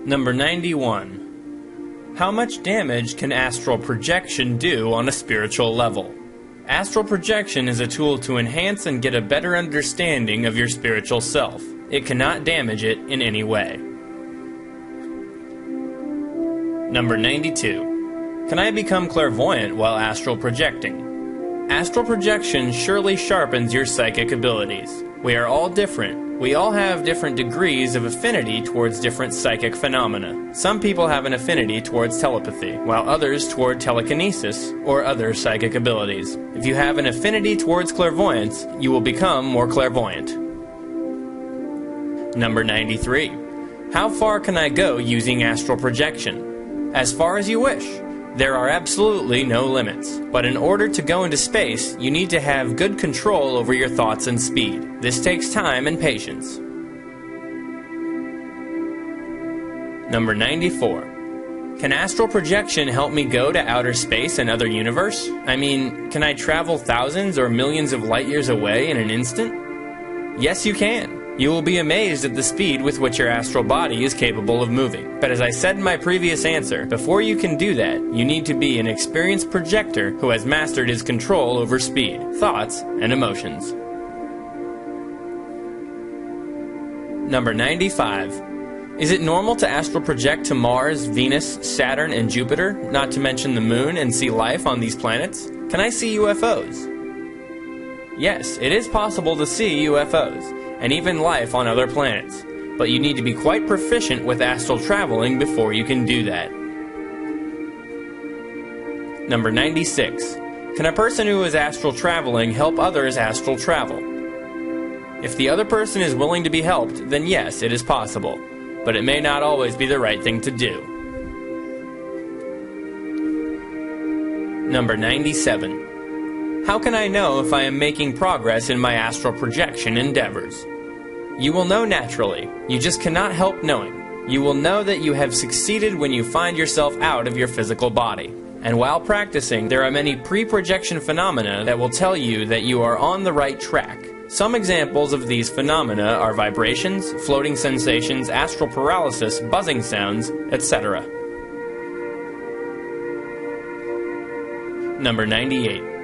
Number 91. How much damage can astral projection do on a spiritual level? Astral projection is a tool to enhance and get a better understanding of your spiritual self. It cannot damage it in any way. Number 92. Can I become clairvoyant while astral projecting? Astral projection surely sharpens your psychic abilities. We are all different. We all have different degrees of affinity towards different psychic phenomena. Some people have an affinity towards telepathy, while others toward telekinesis or other psychic abilities. If you have an affinity towards clairvoyance, you will become more clairvoyant. Number 93. How far can I go using astral projection? As far as you wish. There are absolutely no limits. But in order to go into space, you need to have good control over your thoughts and speed. This takes time and patience. Number 94. Can astral projection help me go to outer space and other universe? I mean, can I travel thousands or millions of light years away in an instant? Yes, you can. You will be amazed at the speed with which your astral body is capable of moving. But as I said in my previous answer, before you can do that, you need to be an experienced projector who has mastered his control over speed, thoughts, and emotions. Number 95. Is it normal to astral project to Mars, Venus, Saturn, and Jupiter, not to mention the Moon, and see life on these planets? Can I see UFOs? Yes, it is possible to see UFOs, and even life on other planets, but you need to be quite proficient with astral traveling before you can do that. Number 96. Can a person who is astral traveling help others astral travel? If the other person is willing to be helped, then yes, it is possible, but it may not always be the right thing to do. Number 97. How can I know if I am making progress in my astral projection endeavors? You will know naturally. You just cannot help knowing. You will know that you have succeeded when you find yourself out of your physical body. And while practicing, there are many pre-projection phenomena that will tell you that you are on the right track. Some examples of these phenomena are vibrations, floating sensations, astral paralysis, buzzing sounds, etc. Number 98.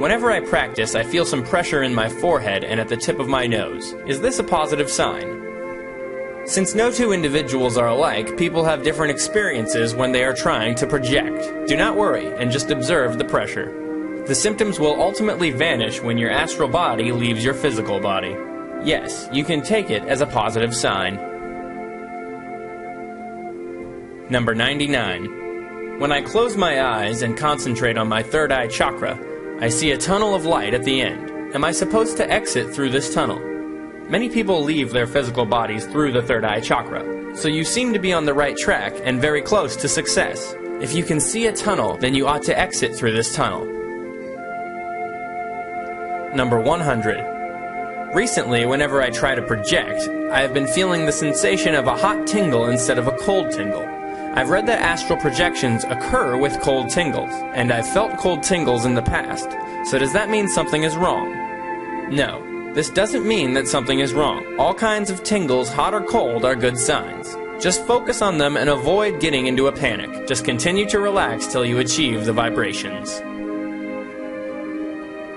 Whenever I practice, I feel some pressure in my forehead and at the tip of my nose. Is this a positive sign? Since no two individuals are alike, people have different experiences when they are trying to project. Do not worry and just observe the pressure. The symptoms will ultimately vanish when your astral body leaves your physical body. Yes, you can take it as a positive sign. Number 99. When I close my eyes and concentrate on my third eye chakra, I see a tunnel of light at the end. Am I supposed to exit through this tunnel? Many people leave their physical bodies through the third eye chakra, so you seem to be on the right track and very close to success. If you can see a tunnel, then you ought to exit through this tunnel. Number 100. Recently, whenever I try to project, I have been feeling the sensation of a hot tingle instead of a cold tingle. I've read that astral projections occur with cold tingles, and I've felt cold tingles in the past. So does that mean something is wrong? No, this doesn't mean that something is wrong. All kinds of tingles, hot or cold, are good signs. Just focus on them and avoid getting into a panic. Just continue to relax till you achieve the vibrations.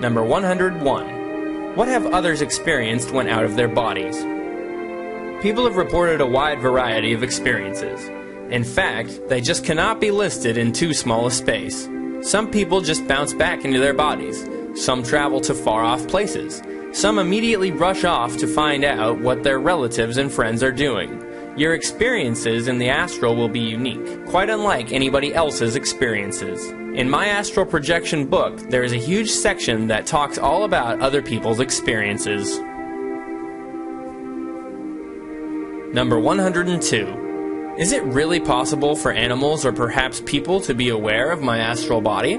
Number 101. What have others experienced when out of their bodies? People have reported a wide variety of experiences. In fact, they just cannot be listed in too small a space. Some people just bounce back into their bodies. Some travel to far-off places. Some immediately rush off to find out what their relatives and friends are doing. Your experiences in the astral will be unique, quite unlike anybody else's experiences. In my astral projection book, there is a huge section that talks all about other people's experiences. Number 102. Is it really possible for animals or perhaps people to be aware of my astral body?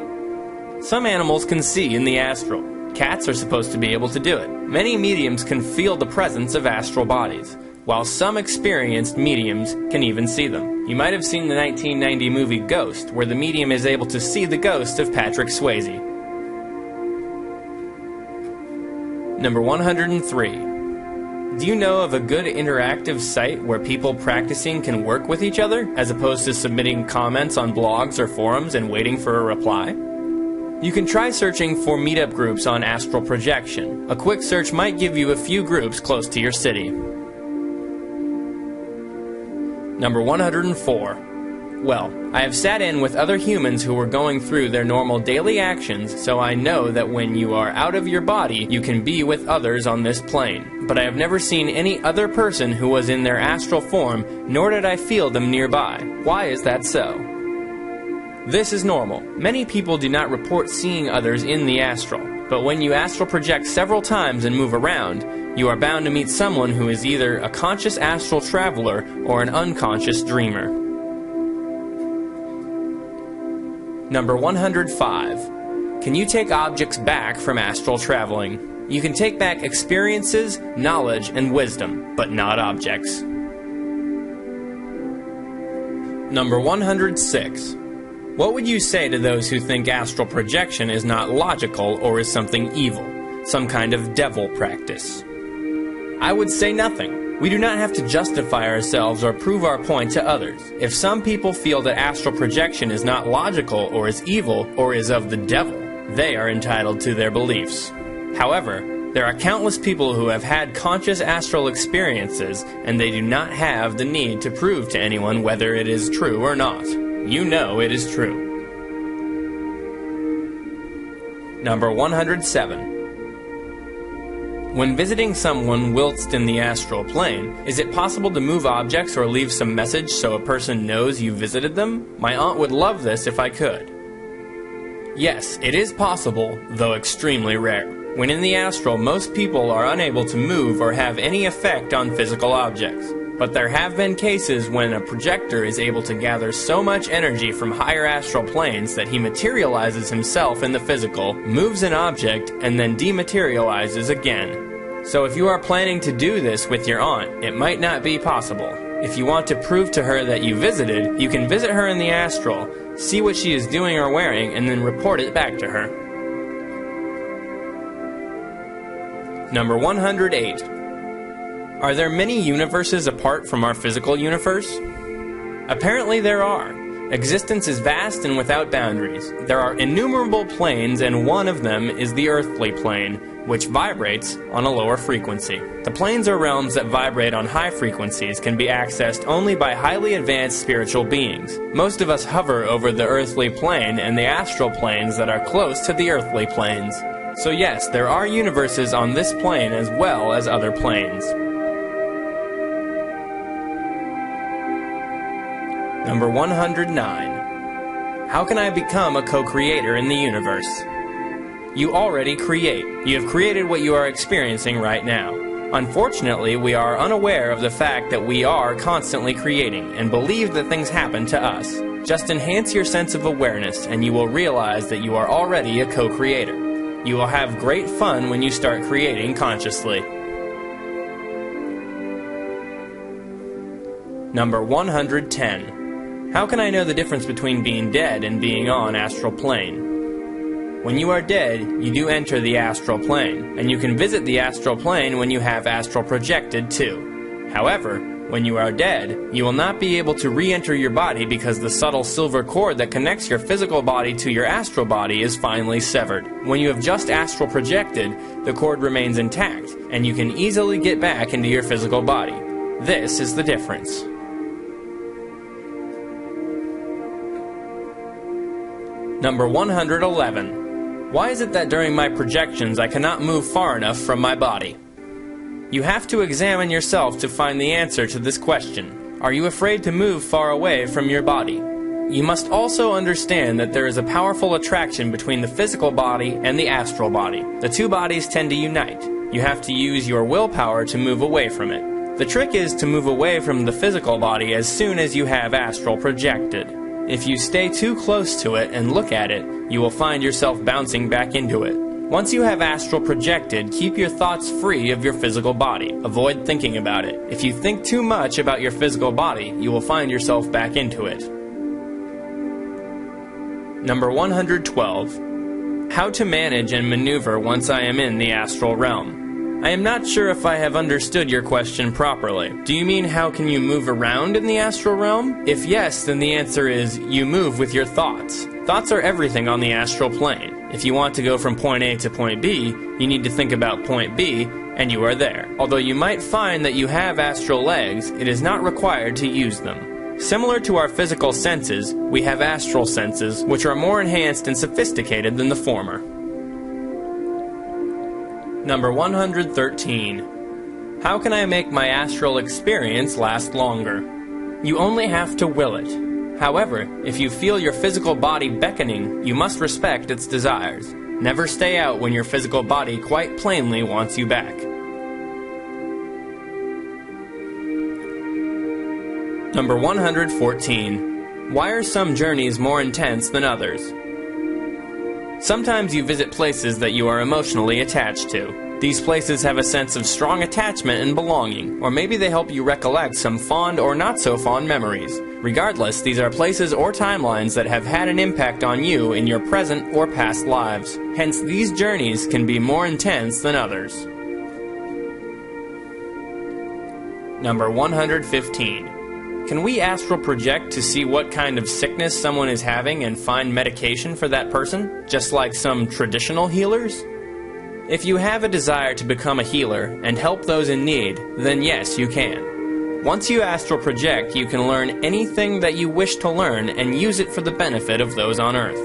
Some animals can see in the astral. Cats are supposed to be able to do it. Many mediums can feel the presence of astral bodies, while some experienced mediums can even see them. You might have seen the 1990 movie Ghost, where the medium is able to see the ghost of Patrick Swayze. Number 103. Do you know of a good interactive site where people practicing can work with each other, as opposed to submitting comments on blogs or forums and waiting for a reply? You can try searching for meetup groups on Astral Projection. A quick search might give you a few groups close to your city. Number 104. Well, I have sat in with other humans who were going through their normal daily actions, so I know that when you are out of your body, you can be with others on this plane. But I have never seen any other person who was in their astral form, nor did I feel them nearby. Why is that so? This is normal. Many people do not report seeing others in the astral, but when you astral project several times and move around, you are bound to meet someone who is either a conscious astral traveler or an unconscious dreamer. Number 105. Can you take objects back from astral traveling? You can take back experiences, knowledge, and wisdom, but not objects. Number 106. What would you say to those who think astral projection is not logical or is something evil, some kind of devil practice? I would say nothing. We do not have to justify ourselves or prove our point to others. If some people feel that astral projection is not logical or is evil or is of the devil, they are entitled to their beliefs. However, there are countless people who have had conscious astral experiences, and they do not have the need to prove to anyone whether it is true or not. You know it is true. Number 107. When visiting someone whilst in the astral plane, is it possible to move objects or leave some message so a person knows you visited them? My aunt would love this if I could. Yes, it is possible, though extremely rare. When in the astral, most people are unable to move or have any effect on physical objects. But there have been cases when a projector is able to gather so much energy from higher astral planes that he materializes himself in the physical, moves an object, and then dematerializes again. So if you are planning to do this with your aunt, it might not be possible. If you want to prove to her that you visited, you can visit her in the astral, see what she is doing or wearing, and then report it back to her. Number 108. Are there many universes apart from our physical universe? Apparently there are. Existence is vast and without boundaries. There are innumerable planes, and one of them is the earthly plane, which vibrates on a lower frequency. The planes or realms that vibrate on high frequencies can be accessed only by highly advanced spiritual beings. Most of us hover over the earthly plane and the astral planes that are close to the earthly planes. So yes, there are universes on this plane as well as other planes. Number 109. How can I become a co-creator in the universe? You already create. You have created what you are experiencing right now. Unfortunately, we are unaware of the fact that we are constantly creating and believe that things happen to us. Just enhance your sense of awareness and you will realize that you are already a co-creator. You will have great fun when you start creating consciously. Number 110. How can I know the difference between being dead and being on astral plane? When you are dead, you do enter the astral plane, and you can visit the astral plane when you have astral projected too. However, when you are dead, you will not be able to re-enter your body because the subtle silver cord that connects your physical body to your astral body is finally severed. When you have just astral projected, the cord remains intact, and you can easily get back into your physical body. This is the difference. Number 111. Why is it that during my projections I cannot move far enough from my body? You have to examine yourself to find the answer to this question. Are you afraid to move far away from your body? You must also understand that there is a powerful attraction between the physical body and the astral body. The two bodies tend to unite. You have to use your willpower to move away from it. The trick is to move away from the physical body as soon as you have astral projected. If you stay too close to it and look at it, you will find yourself bouncing back into it. Once you have astral projected, keep your thoughts free of your physical body. Avoid thinking about it. If you think too much about your physical body, you will find yourself back into it. Number 112. How to manage and maneuver once I am in the astral realm. I am not sure if I have understood your question properly. Do you mean how can you move around in the astral realm? If yes, then the answer is you move with your thoughts. Thoughts are everything on the astral plane. If you want to go from point A to point B, you need to think about point B, and you are there. Although you might find that you have astral legs, it is not required to use them. Similar to our physical senses, we have astral senses, which are more enhanced and sophisticated than the former. Number 113. How can I make my astral experience last longer? You only have to will it. However, if you feel your physical body beckoning, you must respect its desires. Never stay out when your physical body quite plainly wants you back. Number 114. Why are some journeys more intense than others? Sometimes you visit places that you are emotionally attached to. These places have a sense of strong attachment and belonging, or maybe they help you recollect some fond or not so fond memories. Regardless, these are places or timelines that have had an impact on you in your present or past lives. Hence, these journeys can be more intense than others. Number 115. Can we astral project to see what kind of sickness someone is having and find medication for that person, just like some traditional healers? If you have a desire to become a healer and help those in need, then yes, you can. Once you astral project, you can learn anything that you wish to learn and use it for the benefit of those on Earth.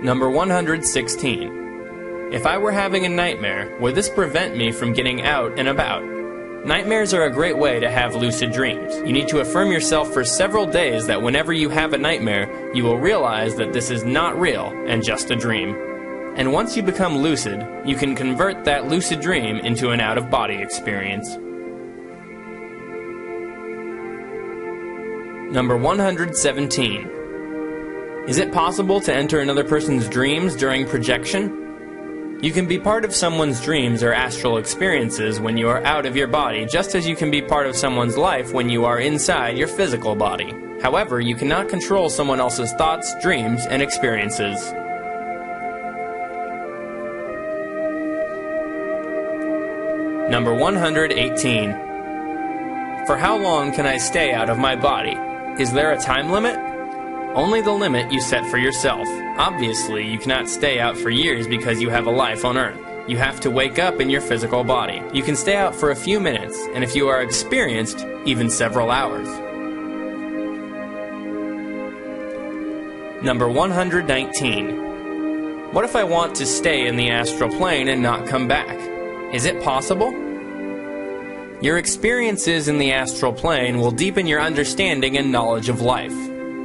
Number 116. If I were having a nightmare, would this prevent me from getting out and about? Nightmares are a great way to have lucid dreams. You need to affirm yourself for several days that whenever you have a nightmare, you will realize that this is not real and just a dream. And once you become lucid, you can convert that lucid dream into an out-of-body experience. Number 117. Is it possible to enter another person's dreams during projection? You can be part of someone's dreams or astral experiences when you are out of your body, just as you can be part of someone's life when you are inside your physical body. However, you cannot control someone else's thoughts, dreams, and experiences. Number 118. For how long can I stay out of my body? Is there a time limit? Only the limit you set for yourself. Obviously, you cannot stay out for years because you have a life on Earth. You have to wake up in your physical body. You can stay out for a few minutes, and if you are experienced, even several hours. Number 119. What if I want to stay in the astral plane and not come back? Is it possible? Your experiences in the astral plane will deepen your understanding and knowledge of life.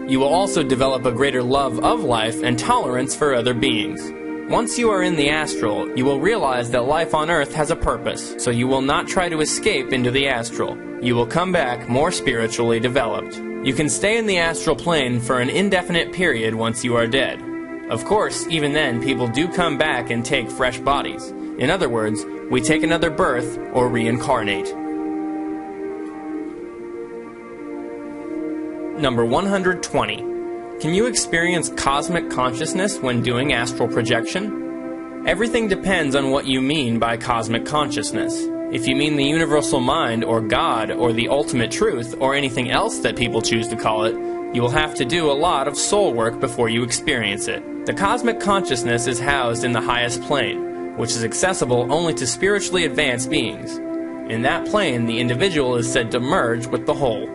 You will also develop a greater love of life and tolerance for other beings. Once you are in the astral, you will realize that life on Earth has a purpose, so you will not try to escape into the astral. You will come back more spiritually developed. You can stay in the astral plane for an indefinite period once you are dead. Of course, even then, people do come back and take fresh bodies. In other words, we take another birth or reincarnate. Number 120. Can you experience cosmic consciousness when doing astral projection? Everything depends on what you mean by cosmic consciousness. If you mean the universal mind, or God, or the ultimate truth, or anything else that people choose to call it, you will have to do a lot of soul work before you experience it. The cosmic consciousness is housed in the highest plane, which is accessible only to spiritually advanced beings. In that plane, the individual is said to merge with the whole.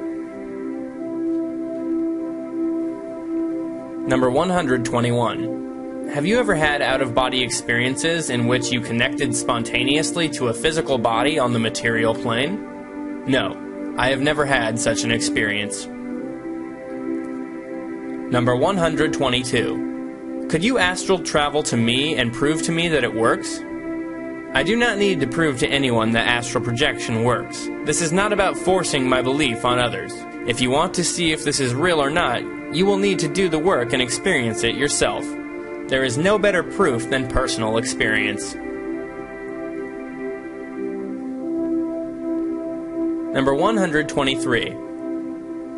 Number 121. Have you ever had out-of-body experiences in which you connected spontaneously to a physical body on the material plane? No, I have never had such an experience. Number 122. Could you astral travel to me and prove to me that it works? I do not need to prove to anyone that astral projection works. This is not about forcing my belief on others. If you want to see if this is real or not, you will need to do the work and experience it yourself. There is no better proof than personal experience. Number 123.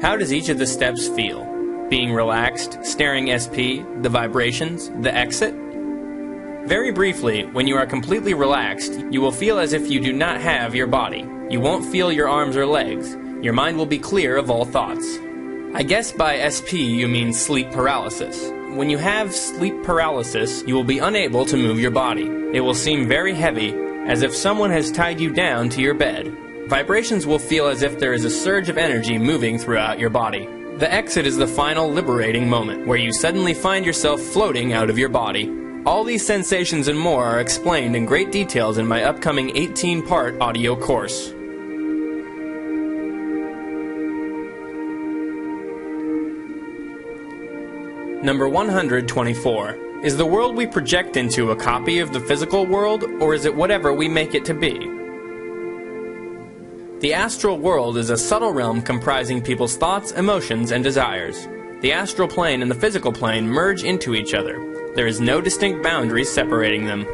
How does each of the steps feel? Being relaxed, staring SP, the vibrations, the exit? Very briefly, when you are completely relaxed, you will feel as if you do not have your body. You won't feel your arms or legs. Your mind will be clear of all thoughts. I guess by SP you mean sleep paralysis. When you have sleep paralysis, you will be unable to move your body. It will seem very heavy, as if someone has tied you down to your bed. Vibrations will feel as if there is a surge of energy moving throughout your body. The exit is the final liberating moment, where you suddenly find yourself floating out of your body. All these sensations and more are explained in great details in my upcoming 18-part audio course. Number 124. Is the world we project into a copy of the physical world, or is it whatever we make it to be? The astral world is a subtle realm comprising people's thoughts, emotions, and desires. The astral plane and the physical plane merge into each other. There is no distinct boundaries separating them.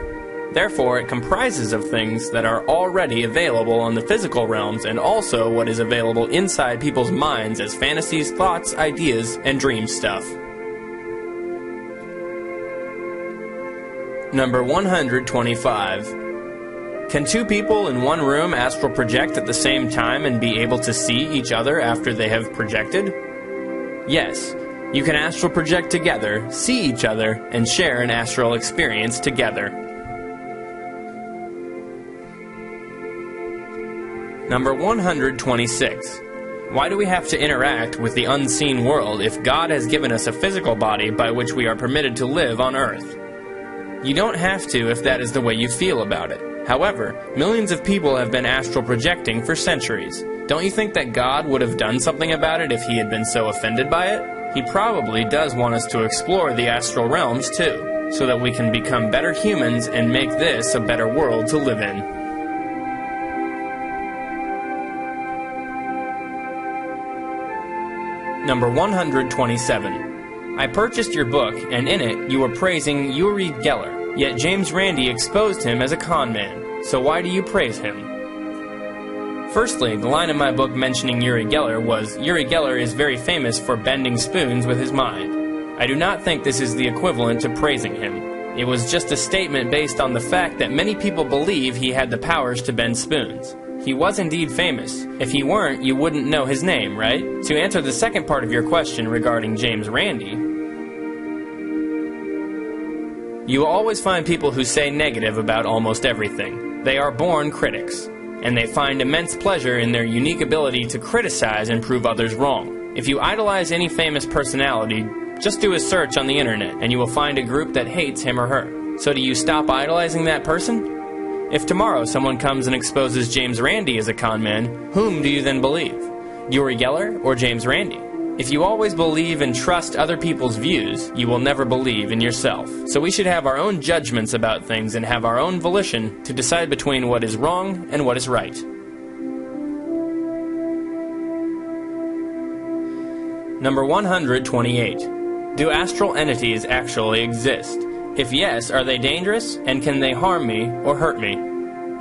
Therefore, it comprises of things that are already available on the physical realms and also what is available inside people's minds as fantasies, thoughts, ideas, and dream stuff. Number 125. Can two people in one room astral project at the same time and be able to see each other after they have projected? Yes, you can astral project together, see each other, and share an astral experience together. Number 126. Why do we have to interact with the unseen world if God has given us a physical body by which we are permitted to live on Earth? You don't have to if that is the way you feel about it. However, millions of people have been astral projecting for centuries. Don't you think that God would have done something about it if he had been so offended by it? He probably does want us to explore the astral realms too, so that we can become better humans and make this a better world to live in. Number 127. I purchased your book, and in it you were praising Uri Geller, yet James Randi exposed him as a con man. So why do you praise him? Firstly, the line in my book mentioning Uri Geller was, Uri Geller is very famous for bending spoons with his mind. I do not think this is the equivalent to praising him. It was just a statement based on the fact that many people believe he had the powers to bend spoons. He was indeed famous. If he weren't, you wouldn't know his name, right? To answer the second part of your question regarding James Randi, you will always find people who say negative about almost everything. They are born critics, and they find immense pleasure in their unique ability to criticize and prove others wrong. If you idolize any famous personality, just do a search on the internet, and you will find a group that hates him or her. So do you stop idolizing that person? If tomorrow someone comes and exposes James Randi as a con man, whom do you then believe? Uri Geller or James Randi? If you always believe and trust other people's views, you will never believe in yourself. So we should have our own judgments about things and have our own volition to decide between what is wrong and what is right. Number 128. Do astral entities actually exist? If yes, are they dangerous, and can they harm me or hurt me?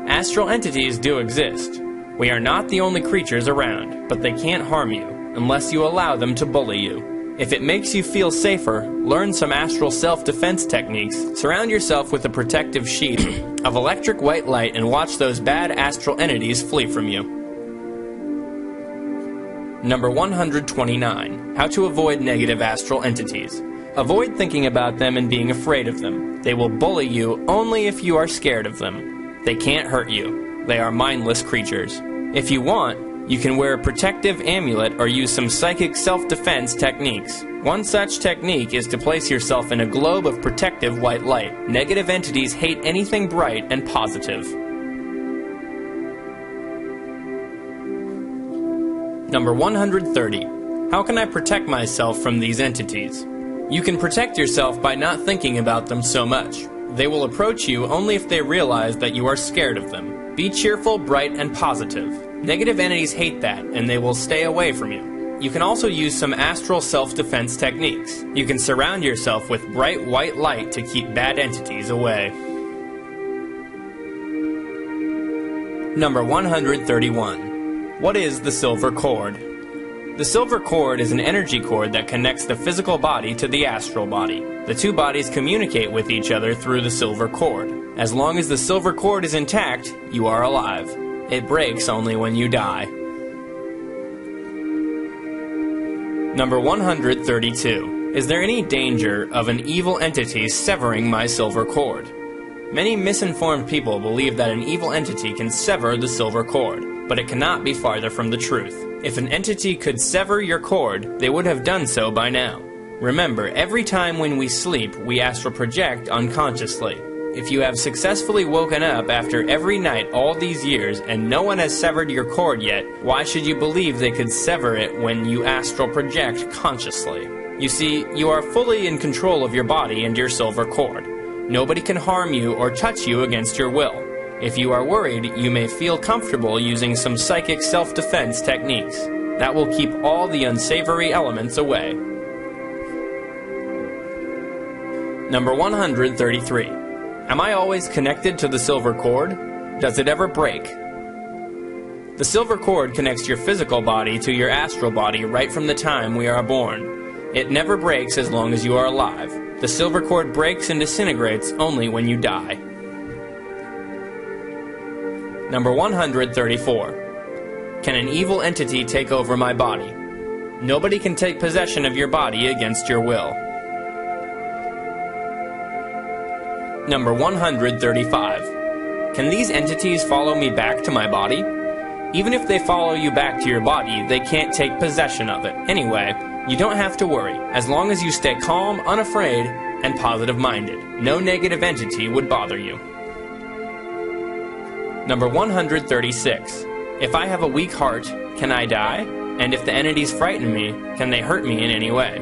Astral entities do exist. We are not the only creatures around, but they can't harm you, unless you allow them to bully you. If it makes you feel safer, learn some astral self-defense techniques, surround yourself with a protective sheet of electric white light, and watch those bad astral entities flee from you. Number 129. How to avoid negative astral entities. Avoid thinking about them and being afraid of them. They will bully you only if you are scared of them. They can't hurt you. They are mindless creatures. If you want, you can wear a protective amulet or use some psychic self-defense techniques. One such technique is to place yourself in a globe of protective white light. Negative entities hate anything bright and positive. Number 130. How can I protect myself from these entities? You can protect yourself by not thinking about them so much. They will approach you only if they realize that you are scared of them. Be cheerful, bright, and positive. Negative entities hate that, and they will stay away from you. You can also use some astral self-defense techniques. You can surround yourself with bright white light to keep bad entities away. Number 131. What is the silver cord? The silver cord is an energy cord that connects the physical body to the astral body. The two bodies communicate with each other through the silver cord. As long as the silver cord is intact, you are alive. It breaks only when you die. Number 132. Is there any danger of an evil entity severing my silver cord? Many misinformed people believe that an evil entity can sever the silver cord, but it cannot be farther from the truth. If an entity could sever your cord, they would have done so by now. Remember, every time when we sleep, we astral project unconsciously. If you have successfully woken up after every night all these years and no one has severed your cord yet, why should you believe they could sever it when you astral project consciously? You see, you are fully in control of your body and your silver cord. Nobody can harm you or touch you against your will. If you are worried, you may feel comfortable using some psychic self-defense techniques. That will keep all the unsavory elements away. Number 133. Am I always connected to the silver cord? Does it ever break? The silver cord connects your physical body to your astral body right from the time we are born. It never breaks as long as you are alive. The silver cord breaks and disintegrates only when you die. Number 134. Can an evil entity take over my body? Nobody can take possession of your body against your will. Number 135. Can these entities follow me back to my body? Even if they follow you back to your body, they can't take possession of it. Anyway, you don't have to worry. As long as you stay calm, unafraid, and positive-minded, no negative entity would bother you. Number 136. If I have a weak heart, can I die? And if the entities frighten me, can they hurt me in any way?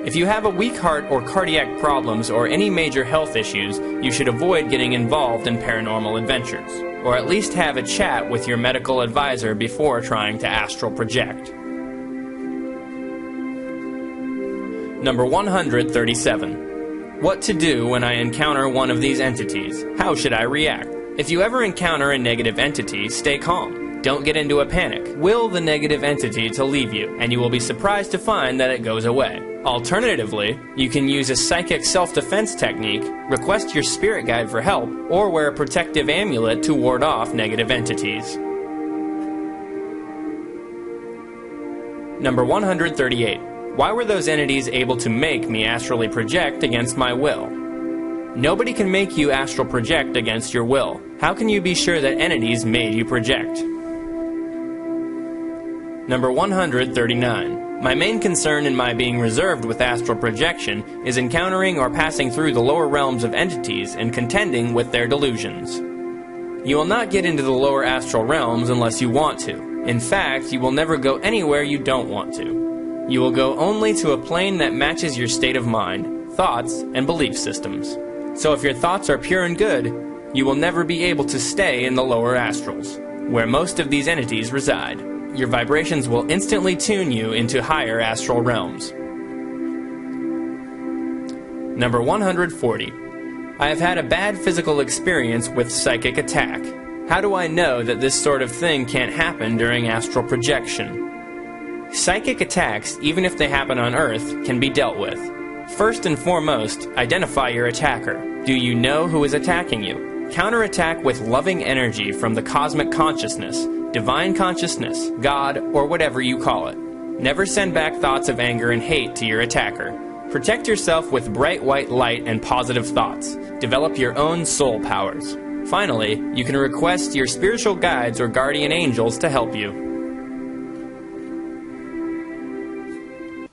If you have a weak heart or cardiac problems or any major health issues, you should avoid getting involved in paranormal adventures, or at least have a chat with your medical advisor before trying to astral project. Number 137. What to do when I encounter one of these entities? How should I react? If you ever encounter a negative entity, stay calm. Don't get into a panic. Will the negative entity to leave you, and you will be surprised to find that it goes away. Alternatively, you can use a psychic self-defense technique, request your spirit guide for help, or wear a protective amulet to ward off negative entities. Number 138. Why were those entities able to make me astrally project against my will? Nobody can make you astral project against your will. How can you be sure that entities made you project? Number 139. My main concern in my being reserved with astral projection is encountering or passing through the lower realms of entities and contending with their delusions. You will not get into the lower astral realms unless you want to. In fact, you will never go anywhere you don't want to. You will go only to a plane that matches your state of mind, thoughts, and belief systems. So if your thoughts are pure and good, you will never be able to stay in the lower astrals, where most of these entities reside. Your vibrations will instantly tune you into higher astral realms. Number 140. I have had a bad physical experience with psychic attack. How do I know that this sort of thing can't happen during astral projection? Psychic attacks, even if they happen on Earth, can be dealt with. First and foremost, identify your attacker. Do you know who is attacking you? Counterattack with loving energy from the cosmic consciousness, divine consciousness, God, or whatever you call it. Never send back thoughts of anger and hate to your attacker. Protect yourself with bright white light and positive thoughts. Develop your own soul powers. Finally, you can request your spiritual guides or guardian angels to help you.